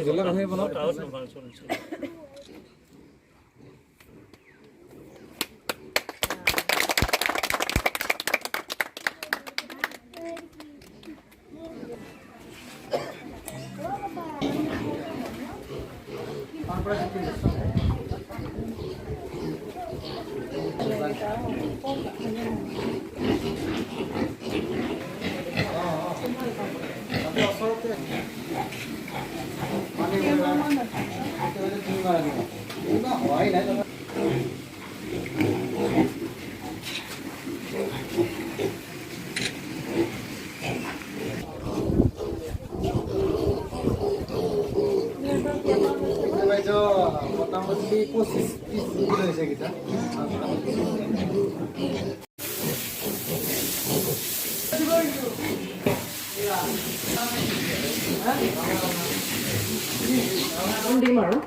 জিলা নহয় বনাও মোটামুটি 25-30 কিলো হয়েছে কিটা দিম আৰু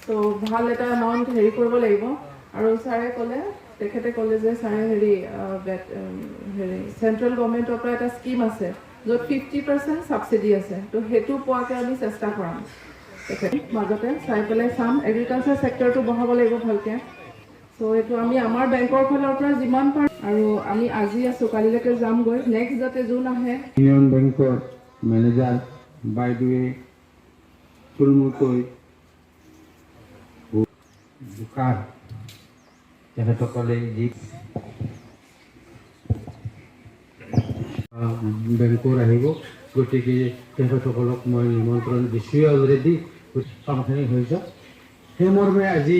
তো ভাল এটা এমাউণ্ট হেৰি কৰিব লাগিব আৰু ছাৰে ক'লে তেখেতে ক'লে যে ছাৰে হেৰি চেণ্ট্ৰেল গভৰ্ণমেণ্টৰ পৰা এটা স্কিম আছে য'ত 50% ছাবচিডি আছে তো সেইটো পোৱাকৈ আমি চেষ্টা কৰাম তেখেতে মাজতে চাই পেলাই চাম এগ্ৰিকালচাৰ ছেক্টৰটো বঢ়াব লাগিব ভালকৈ চ' এইটো আমি আমাৰ বেংকৰ ফালৰ পৰা যিমান পাৰোঁ আৰু আমি আজি আছোঁ কালিলৈকে যামগৈ নেক্সট যাতে যোন আহে ইউনিয়ন বেংকৰ মেনেজাৰ বাইদেৱে থুলমূলকৈ দোকান তেখেতসকলে যি বেংকৰ আহিব গতিকে তেখেতসকলক মই নিমন্ত্ৰণ দিছোঁৱে অলৰেডি কামখিনি হৈ যাওক সেই মৰ্মে আজি